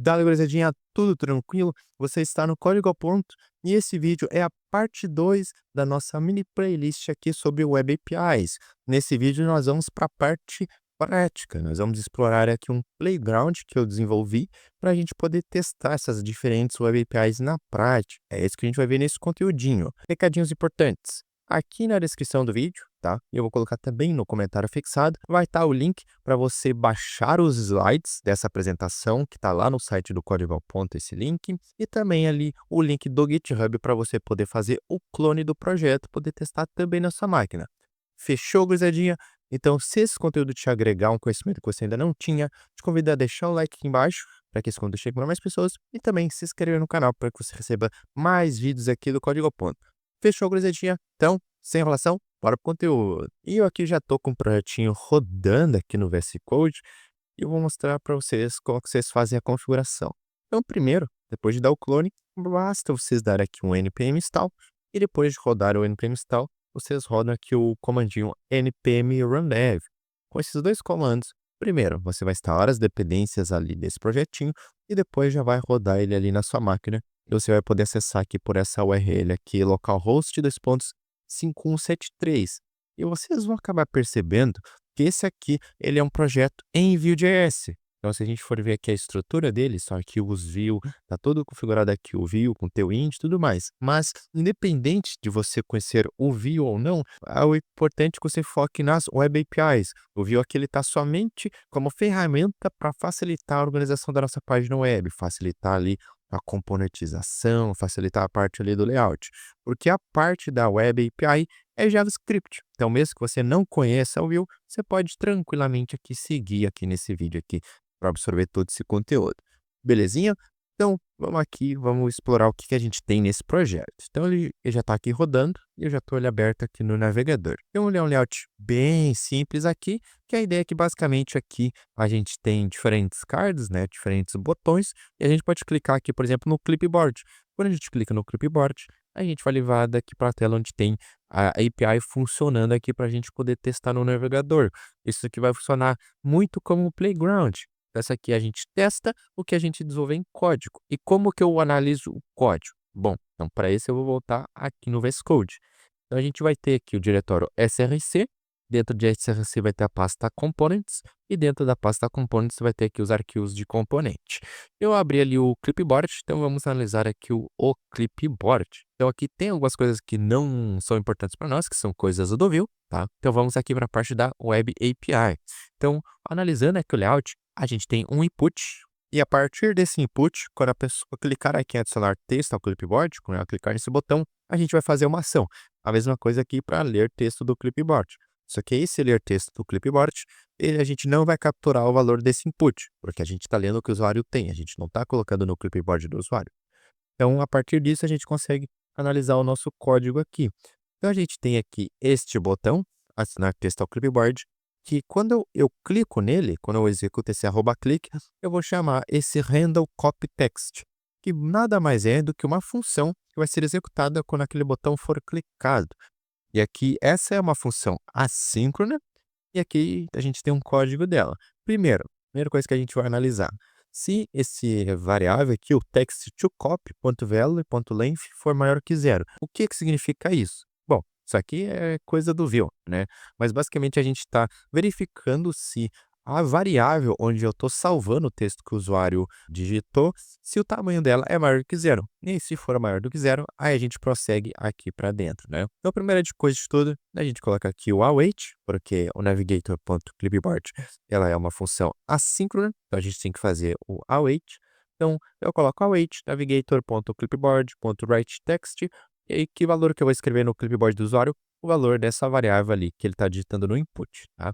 Dale, gurizadinha, tudo tranquilo? Você está no Código ao Ponto e esse vídeo é a parte 2 da nossa mini playlist aqui sobre Web APIs. Nesse vídeo nós vamos para a parte prática, nós vamos explorar aqui um playground que eu desenvolvi para a gente poder testar essas diferentes Web APIs na prática. É isso que a gente vai ver nesse conteúdinho. Recadinhos importantes. Aqui na descrição do vídeo, tá? E eu vou colocar também no comentário fixado, vai estar o link para você baixar os slides dessa apresentação, que está lá no site do Código ao Ponto, esse link, e também ali o link do GitHub para você poder fazer o clone do projeto, poder testar também na sua máquina. Fechou, gurizadinha? Então, se esse conteúdo te agregar um conhecimento que você ainda não tinha, te convido a deixar o like aqui embaixo, para que esse conteúdo chegue para mais pessoas, e também se inscrever no canal para que você receba mais vídeos aqui do Código ao Ponto. Fechou, gurizadinha? Então, sem enrolação, bora pro conteúdo. E eu aqui já tô com um projetinho rodando aqui no VS Code e eu vou mostrar para vocês como que vocês fazem a configuração. Então, primeiro, depois de dar o clone, basta vocês dar aqui um npm install e depois de rodar o npm install, vocês rodam aqui o comandinho npm run dev. Com esses dois comandos, primeiro, você vai instalar as dependências ali desse projetinho e depois já vai rodar ele ali na sua máquina. E você vai poder acessar aqui por essa URL aqui, localhost 2.5173. E vocês vão acabar percebendo que esse aqui, ele é um projeto em Vue.js. Então, se a gente for ver aqui a estrutura dele, só aqui os Vue, tá todo configurado aqui o Vue com teu int e tudo mais. Mas, independente de você conhecer o Vue ou não, é o importante que você foque nas Web APIs. O Vue aqui ele está somente como ferramenta para facilitar a organização da nossa página web, facilitar ali a componentização, facilitar a parte ali do layout. Porque a parte da Web API é JavaScript. Então, mesmo que você não conheça o Vue, você pode tranquilamente aqui seguir aqui nesse vídeo aqui para absorver todo esse conteúdo. Belezinha? Então, vamos aqui, vamos explorar o que que a gente tem nesse projeto. Então, ele já está aqui rodando e eu já estou ele aberto aqui no navegador. Então, ele é um layout bem simples aqui, que a ideia é que basicamente aqui a gente tem diferentes cards, né, diferentes botões, e a gente pode clicar aqui, por exemplo, no clipboard. Quando a gente clica no clipboard, a gente vai levar daqui para a tela onde tem a API funcionando aqui para a gente poder testar no navegador. Isso aqui vai funcionar muito como um playground. Essa aqui a gente testa o que a gente desenvolve em código. E como que eu analiso o código? Bom, então para isso eu vou voltar aqui no VS Code. Então a gente vai ter aqui o diretório src, dentro de src vai ter a pasta components, e dentro da pasta components vai ter aqui os arquivos de componente. Eu abri ali o clipboard, então vamos analisar aqui o clipboard. Então aqui tem algumas coisas que não são importantes para nós, que são coisas do Vue, tá? Então vamos aqui para a parte da Web API. Então, analisando aqui o layout, a gente tem um input, e a partir desse input, quando a pessoa clicar aqui em adicionar texto ao clipboard, quando ela clicar nesse botão, a gente vai fazer uma ação. A mesma coisa aqui para ler texto do clipboard. Só que esse ler texto do clipboard, a gente não vai capturar o valor desse input, porque a gente está lendo o que o usuário tem, a gente não está colocando no clipboard do usuário. Então, a partir disso, a gente consegue analisar o nosso código aqui. Então, a gente tem aqui este botão, adicionar texto ao clipboard, que quando eu clico nele, quando eu executo esse @click, eu vou chamar esse handle copy text, que nada mais é do que uma função que vai ser executada quando aquele botão for clicado. E aqui, essa é uma função assíncrona, e aqui a gente tem um código dela. Primeira coisa que a gente vai analisar, se esse variável aqui, o text_to_copy.value.length for maior que zero. O que que significa isso? Bom, isso aqui é coisa do Vue, né? Mas basicamente a gente está verificando se a variável onde eu estou salvando o texto que o usuário digitou, se o tamanho dela é maior que zero. E se for maior do que zero, aí a gente prossegue aqui para dentro, né? Então, a primeira coisa de tudo, a gente coloca aqui o await, porque o navigator.clipboard, ela é uma função assíncrona, então a gente tem que fazer o await. Então, eu coloco await navigator.clipboard.writeText, e aí que valor que eu vou escrever no clipboard do usuário? O valor dessa variável ali que ele está digitando no input, tá?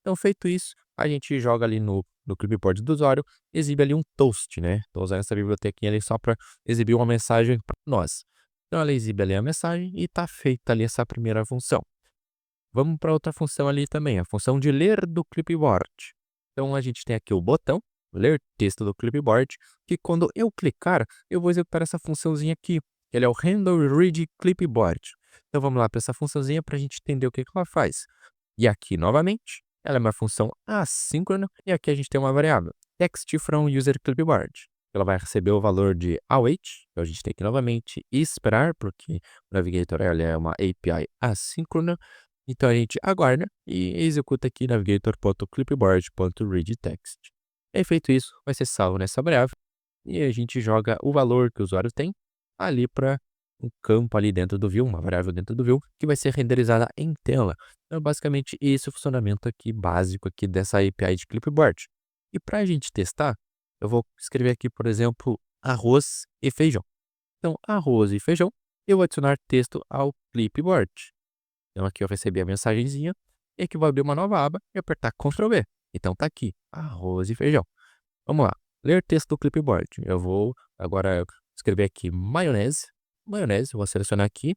Então, feito isso, a gente joga ali no clipboard do usuário, exibe ali um toast, né? Estou usando essa bibliotequinha ali só para exibir uma mensagem para nós. Então, ela exibe ali a mensagem e está feita ali essa primeira função. Vamos para outra função ali também, a função de ler do clipboard. Então, a gente tem aqui o botão, ler texto do clipboard, que quando eu clicar, eu vou executar essa funçãozinha aqui, que ele é o handle read clipboard. Então, vamos lá para essa funçãozinha para a gente entender o que que ela faz. E aqui, novamente, ela é uma função assíncrona, e aqui a gente tem uma variável, text from user clipboard. ela vai receber o valor de await, então a gente tem que novamente esperar, porque o Navigator ele é uma API assíncrona, então a gente aguarda e executa aqui navigator.clipboard.readText. E feito isso, vai ser salvo nessa variável e a gente joga o valor que o usuário tem ali para um campo ali dentro do view, uma variável dentro do view, que vai ser renderizada em tela. Então, basicamente, esse é o funcionamento aqui básico aqui dessa API de Clipboard. E para a gente testar, eu vou escrever aqui, por exemplo, arroz e feijão. Então, arroz e feijão, eu vou adicionar texto ao clipboard. Então, aqui eu recebi a mensagenzinha e aqui eu vou abrir uma nova aba e apertar Ctrl V. Então, tá aqui, arroz e feijão. Vamos lá, ler texto do clipboard. Eu vou agora escrever aqui maionese. Maionese, eu vou selecionar aqui,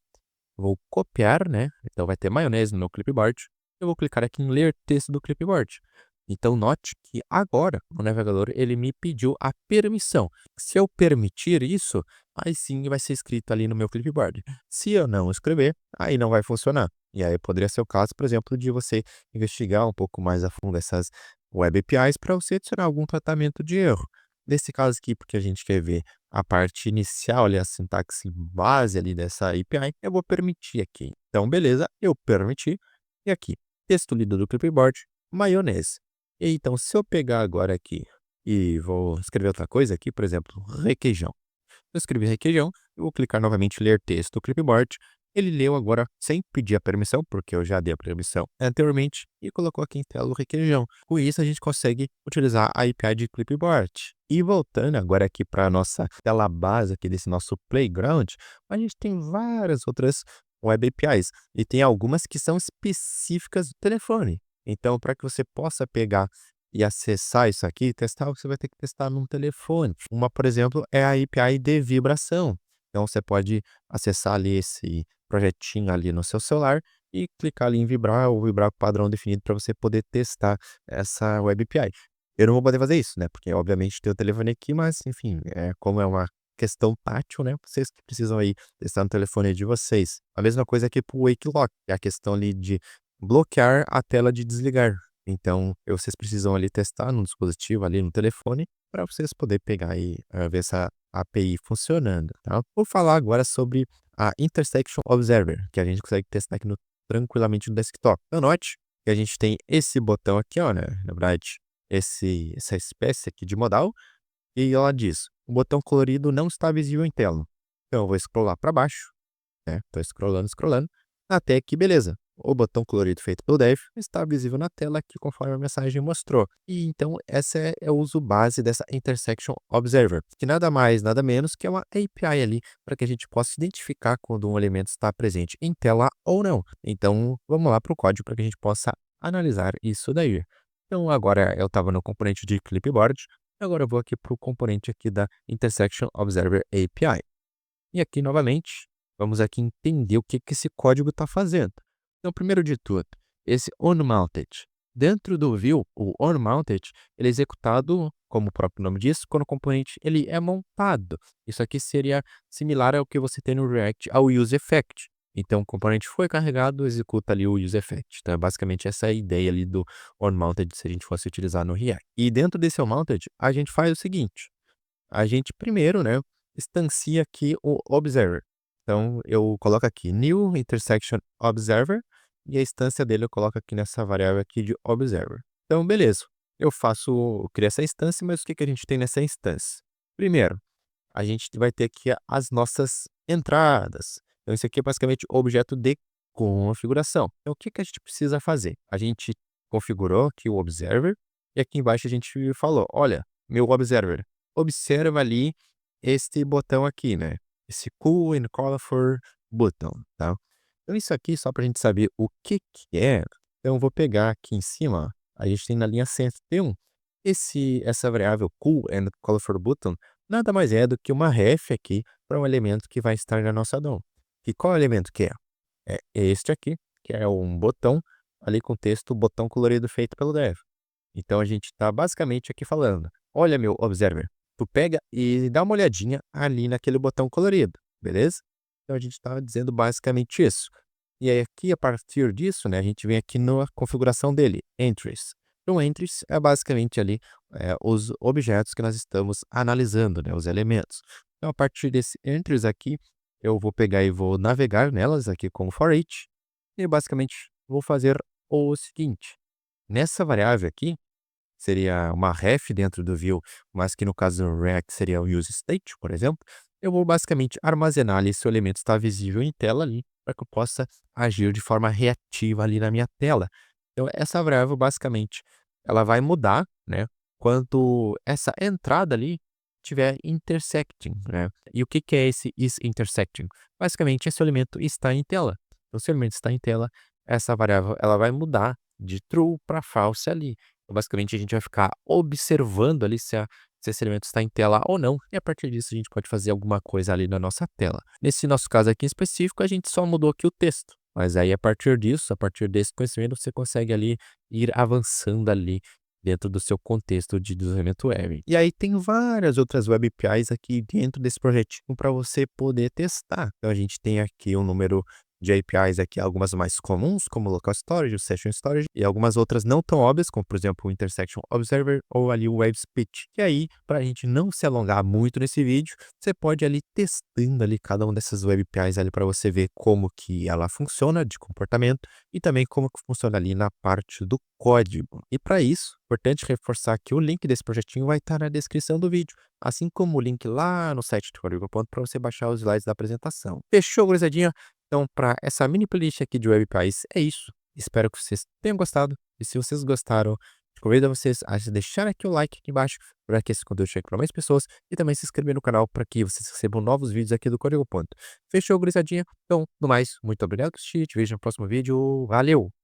vou copiar, né? Então, vai ter maionese no meu clipboard. Eu vou clicar aqui em ler texto do clipboard. Então, note que agora o navegador ele me pediu a permissão. Se eu permitir isso, aí sim vai ser escrito ali no meu clipboard. Se eu não escrever, aí não vai funcionar. E aí poderia ser o caso, por exemplo, de você investigar um pouco mais a fundo essas Web APIs para você adicionar algum tratamento de erro. Nesse caso aqui, porque a gente quer ver a parte inicial ali, a sintaxe base ali dessa API, eu vou permitir aqui. Então, beleza, eu permiti. E aqui, texto lido do clipboard, maionese. E então, se eu pegar agora aqui e vou escrever outra coisa aqui, por exemplo, requeijão. Eu escrevi requeijão, eu vou clicar novamente em ler texto do clipboard. Ele leu agora sem pedir a permissão, porque eu já dei a permissão anteriormente, e colocou aqui em tela o requeijão. Com isso, a gente consegue utilizar a API de clipboard. E voltando agora aqui para a nossa tela base aqui desse nosso playground, a gente tem várias outras Web APIs, e tem algumas que são específicas do telefone. Então, para que você possa pegar e acessar isso aqui e testar, você vai ter que testar num telefone. Uma, por exemplo, é a API de vibração. Então, você pode acessar ali esse projetinho ali no seu celular e clicar ali em vibrar ou vibrar com o padrão definido para você poder testar essa Web API. Eu não vou poder fazer isso, né? Porque, obviamente, tem o telefone aqui, mas, enfim, como é uma questão tátil, né? Vocês que precisam aí testar no telefone de vocês. A mesma coisa aqui para o Wake Lock, que é a questão ali de bloquear a tela de desligar. Então, vocês precisam ali testar no dispositivo, ali no telefone, para vocês poderem pegar e ver essa API funcionando, tá? Vou falar agora sobre a Intersection Observer, que a gente consegue testar aqui tranquilamente no desktop. Então, note que a gente tem esse botão aqui, ó, né? Na verdade, essa espécie aqui de modal, e ela diz, o botão colorido não está visível em tela. Então, eu vou scrollar para baixo, né? Tô scrollando, scrollando, até que beleza. O botão colorido feito pelo dev está visível na tela aqui conforme a mensagem mostrou. E então essa é o uso base dessa Intersection Observer, que nada mais, nada menos que é uma API ali para que a gente possa identificar quando um elemento está presente em tela ou não. Então vamos lá para o código para que a gente possa analisar isso daí. Então agora eu estava no componente de clipboard, agora eu vou aqui para o componente aqui da Intersection Observer API. E aqui novamente, vamos aqui entender o que esse código está fazendo. Então, primeiro de tudo, esse onMounted. Dentro do view, o onMounted, ele é executado, como o próprio nome diz, quando o componente ele é montado. Isso aqui seria similar ao que você tem no React ao useEffect. Então, o componente foi carregado, executa ali o useEffect. Então, é basicamente essa a ideia ali do onMounted, se a gente fosse utilizar no React. E dentro desse onMounted, a gente faz o seguinte. A gente primeiro, né, instancia aqui o Observer. Então, eu coloco aqui New Intersection Observer e a instância dele eu coloco aqui nessa variável aqui de Observer. Então, beleza. Eu crio essa instância, mas o que a gente tem nessa instância? Primeiro, a gente vai ter aqui as nossas entradas. Então, isso aqui é basicamente o objeto de configuração. Então, o que a gente precisa fazer? A gente configurou aqui o Observer e aqui embaixo a gente falou, olha, meu Observer, observa ali este botão aqui, né? Esse Cool and Colorful Button, tá? Então, isso aqui, só para a gente saber o que é, então eu vou pegar aqui em cima, ó, a gente tem na linha 101, essa variável Cool and Colorful Button nada mais é do que uma ref aqui para um elemento que vai estar na nossa DOM. E qual elemento que é? É este aqui, que é um botão ali com texto, botão colorido feito pelo dev. Então a gente está basicamente aqui falando, olha meu observer, tu pega e dá uma olhadinha ali naquele botão colorido, beleza? Então a gente está dizendo basicamente isso. E aí aqui a partir disso, né, a gente vem aqui na configuração dele, entries. Então, entries é basicamente ali os objetos que nós estamos analisando, né, os elementos. Então, a partir desse entries aqui, eu vou pegar e vou navegar nelas aqui com o for each e basicamente vou fazer o seguinte: nessa variável aqui, seria uma ref dentro do view, mas que no caso do React seria o use state, por exemplo, eu vou basicamente armazenar ali se o elemento está visível em tela ali, para que eu possa agir de forma reativa ali na minha tela. Então, essa variável basicamente ela vai mudar, né, quando essa entrada ali tiver intersecting, né? E o que que é esse is intersecting? Basicamente, esse elemento está em tela. Então, se o elemento está em tela, essa variável ela vai mudar de true para false ali. Então, basicamente, a gente vai ficar observando ali se esse elemento está em tela ou não, e a partir disso a gente pode fazer alguma coisa ali na nossa tela. Nesse nosso caso aqui em específico, a gente só mudou aqui o texto, mas aí a partir disso, a partir desse conhecimento, você consegue ali ir avançando ali dentro do seu contexto de desenvolvimento web. E aí tem várias outras web APIs aqui dentro desse projetinho para você poder testar. Então a gente tem aqui um número de APIs aqui, algumas mais comuns, como o Local Storage, o Session Storage, e algumas outras não tão óbvias, como por exemplo o Intersection Observer ou ali o Web Speech. E aí, para a gente não se alongar muito nesse vídeo, você pode ali testando ali cada uma dessas web APIs ali para você ver como que ela funciona de comportamento e também como que funciona ali na parte do código. E para isso, importante reforçar que o link desse projetinho vai estar na descrição do vídeo, assim como o link lá no site do Código Ponto para você baixar os slides da apresentação. Fechou, gurizadinha? Então, para essa mini playlist aqui de Web APIs é isso. Espero que vocês tenham gostado. E se vocês gostaram, convido vocês a deixar aqui o like aqui embaixo para que esse conteúdo chegue para mais pessoas e também se inscrever no canal para que vocês recebam novos vídeos aqui do Código Ponto. Fechou, gurizadinha? Então, no mais, muito obrigado por assistir. Te vejo no próximo vídeo. Valeu!